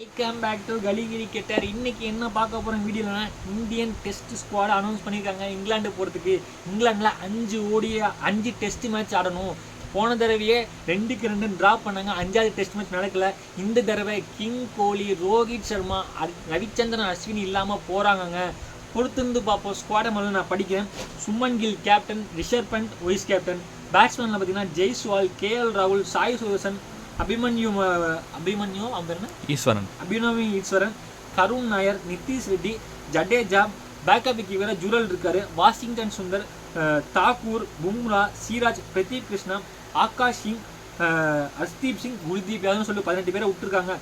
Welcome back to கலி cricketer. இன்னைக்கு என்ன பார்க்க போகிற வீடியோனா இந்தியன் டெஸ்ட் ஸ்குவாட் அனௌன்ஸ் பண்ணியிருக்காங்க இங்கிலாந்து போகிறதுக்கு. இங்கிலாண்டில் 5 டெஸ்ட் மேட்ச் ஆடணும். போன தடவையே 2-2 ட்ரா பண்ணாங்க. 5வது டெஸ்ட் மேட்ச் நடக்கல. இந்த தடவை கிங் கோலி, ரோஹித் சர்மா, ரவிச்சந்திரன் அஸ்வின் இல்லாமல் போகிறாங்கங்க. பொறுத்திருந்து பார்ப்போம். ஸ்குவாடை முதல்ல நான் படிக்கிறேன். Shubman Gill captain, Rishabh Pant vice captain. பேட்ஸ்மேனில் பார்த்தீங்கன்னா ஜெய்ஸ்வால், கேஎல் ராகுல், சாய் சுதர்சன், அபிமன்யு ஈஸ்வரன், கருண் நாயர், நிதிஷ் ரெட்டி, ஜடேஜா. பேக்கப் கீப்பர் ஜுரல் இருக்காரு. வாஷிங்டன் சுந்தர், தாக்கூர், பும்ரா, சிராஜ், பிரதீப் கிருஷ்ணா, ஆகாஷ் சிங், ஹர்ஷ்தீப் சிங், குல்தீப் யாதவ்னு சொல்லி 18 பேரை விட்டுருக்காங்க.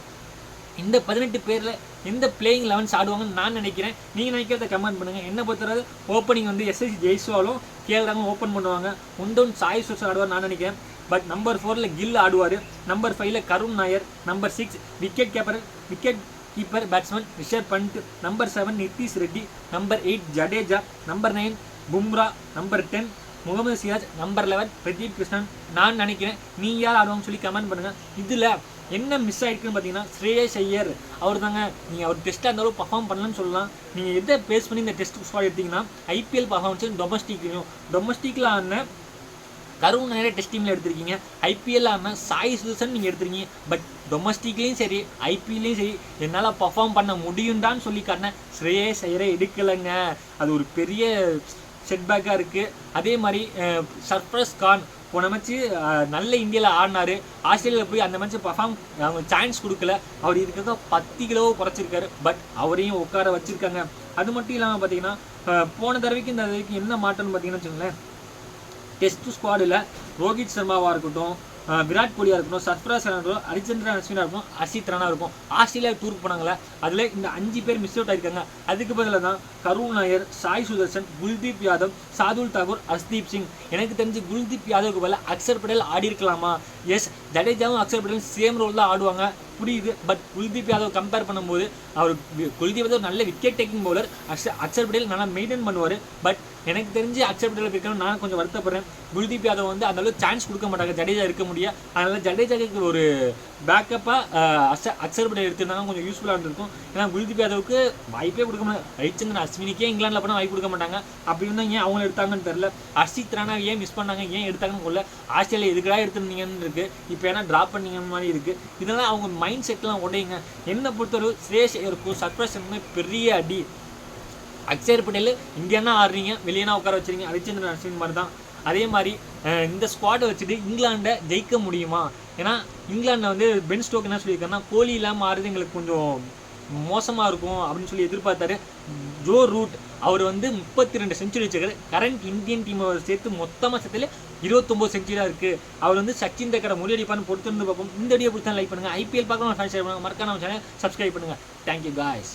இந்த 18 பேரில் எந்த பிளேயிங் 11 ஆடுவாங்கன்னு நான் நினைக்கிறேன். நீங்கள் நினைக்கிறத கமெண்ட் பண்ணுங்கள். என்ன பொறுத்தவரை ஓப்பனிங் வந்து எஸ்எஸ்சி ஜெய்ஸ்வாலும் கேஎல் ராகுலும் ஓப்பன் பண்ணுவாங்க. ஒன் சாய் சுதர்சன் ஆடுவார் நான் நினைக்கிறேன். பட் நம்பர் 4 கில் ஆடுவார். Number 5 Karun Nair. Number 6 wicket keeper batsman Rishabh Pant. Number 7 Nitish Reddy. Number 8 Jadeja. Number 9 Bumrah. Number 10 Mohammed Siraj. Number 11 Prasidh Krishnan நான் நினைக்கிறேன். நீ யார் ஆடுவாங்கன்னு சொல்லி கமெண்ட் பண்ணுங்கள். இதில் என்ன மிஸ் ஆகிருக்குன்னு பார்த்தீங்கன்னா ஸ்ரேயஸ் ஐயர் அவர் தாங்க. நீங்கள் அவர் டெஸ்ட்டாக இருந்தாலும் பர்ஃபார்ம் பண்ணலன்னு சொல்லலாம். நீங்கள் எதை பேஸ் பண்ணி இந்த டெஸ்ட் ஸ்குவாட் எடுத்திங்கன்னா ஐபிஎல் பர்ஃபார்மன்ஸும் டொமஸ்டிக்கில் ஆன கருண் நாயரை டெஸ்ட் டீமில் எடுத்திருக்கீங்க. ஐபிஎல் ஆன சாய் சுதர்சன் நீங்கள் எடுத்துருக்கீங்க. பட் டொமஸ்டிக்லேயும் சரி ஐபிஎல்லையும் சரி என்னால் பர்ஃபார்ம் பண்ண முடியும்டான்னு சொல்லி காட்டின ஸ்ரேயஸ் ஐயரை எடுக்கலைங்க. அது ஒரு பெரிய செட்பேக்காக இருக்குது. அதே மாதிரி சர்ஃப்ராஸ் கான் போன மேட்ச்சு நல்ல இந்தியாவில் ஆடினார். ஆஸ்திரேலியாவில் போய் அந்த மேட்ச்சு பர்ஃபார்ம் அவங்க சான்ஸ் கொடுக்கல. அவர் இதுக்காக 10 கிலோ குறைச்சிருக்காரு. பட் அவரையும் உட்கார வச்சுருக்காங்க. அது மட்டும் இல்லாமல் பார்த்தீங்கன்னா போன தடவைக்கு இந்த தடவைக்கு என்ன மாற்றம்னு பார்த்தீங்கன்னா வச்சுக்கோங்களேன். டெஸ்ட் ஸ்குவாடில் ரோஹித் சர்மாவாக இருக்கட்டும், விராட் கோலியாக இருக்கட்டும், சர்ஃப்ராஸ் இருக்கட்டும், ரவிச்சந்திரன் அஸ்வினாக இருக்கட்டும், ஹர்ஷித் ராணா இருக்கும். ஆஸ்திரேலியா டூருக்கு போனாங்களே அதில் இந்த 5 பேர் மிஸ் அவுட் ஆயிருக்காங்க. அதுக்கு பதிலாக தான் கருண் நாயர், சாய் சுதர்சன், குல்தீப் யாதவ், சாதுல் தாக்கூர், ஹர்ஷ்தீப் சிங். எனக்கு தெரிஞ்சு குல்தீப் யாதவுக்கு பதிலாக அக்ஷர் பட்டேல் ஆடி இருக்கலாமா? எஸ், ஜடேஜாவும் அக்ஷர் பட்டேலும் சேம் ரோல் தான் ஆடுவாங்க, புரியுது. பட் குல்தீப் யாதவ் கம்பேர் பண்ணும்போது அவர் குல்தீப் யாதவ் நல்ல wicket taking bowler. Axar Patel நல்லா மெயின்டைன் பண்ணுவார். பட் எனக்கு தெரிஞ்சு அக்ஷர் பட்டேல் இருக்கணும் நான் கொஞ்சம் வருத்தப்படுறேன். குல்தீப் யாதவ் வந்து அந்தளவு சான்ஸ் கொடுக்க மாட்டாங்க ஜடேஜா இருக்க முடியாது. அதனால ஜடேஜாவுக்கு ஒரு பேக்கப்பாக அக்ஷர் பட்டேல் எடுத்திருந்தாங்க கொஞ்சம் யூஸ்ஃபுல்லாக இருந்திருக்கும். ஏன்னா குல்தீப் யாதவுக்கு வாய்ப்பே கொடுக்க மாட்டாங்க. ரவிச்சந்திரன் அஸ்வினிக்கே இங்கிலாண்டில் போனால் வாய்ப்பு கொடுக்க மாட்டாங்க. அப்படி இருந்தால் ஏன் அவங்க எடுத்தாங்கன்னு தெரியல. ஹர்ஷித் ராணா ஏன் மிஸ் பண்ணாங்க, ஏன் எடுத்தாங்கன்னு கொள்ள ஆஸ்திரேலியா எதுக்கடா எடுத்துருந்தீங்கன்னு இருக்குது. இப்போ ஏன்னா ட்ராப் பண்ணிங்க மாதிரி இருக்குது. இதெல்லாம் அவங்க மைண்ட் செட்லாம் உடையுங்க. என்னை பொறுத்தவரை ஸ்ரேயஸ் ஐயருக்கும் சர்ஃப்ராஸ் பெரிய அடி. அக்ஷர் பட்டேல் இங்கேனா ஆடுறீங்க, வெளியேனா உட்கார வச்சுருங்க. ரவிச்சந்திரன் அஸ்வின் மாதிரி தான். அதே மாதிரி இந்த ஸ்குவாடை வச்சுட்டு இங்கிலாண்டை ஜெயிக்க முடியுமா? ஏன்னா இங்கிலாண்டில் வந்து பென் ஸ்டோக் என்ன சொல்லியிருக்காருன்னா கோலி இல்லாமல் ஆடுறது எங்களுக்கு கொஞ்சம் மோசமாக இருக்கும் அப்படின்னு சொல்லி எதிர்பார்த்தாரு. ஜோ ரூட் அவர் வந்து 32 செஞ்சுரி வச்சிருக்காரு. கரண்ட் இந்தியன் டீமை சேர்த்து மொத்தமாக சேர்த்துல 29 செஞ்சுரியாக இருக்குது. அவர் வந்து சச்சின் தக்கரை முறியடிப்பான்னு பொறுத்திருந்து பார்ப்போம். இந்த வீடியோ பிடிச்சா லைக் பண்ணுங்கள். ஐபிஎல் பார்க்கணும் மறக்காம சேனல் சப்ஸ்கிரைப் பண்ணுங்கள். Thank you guys.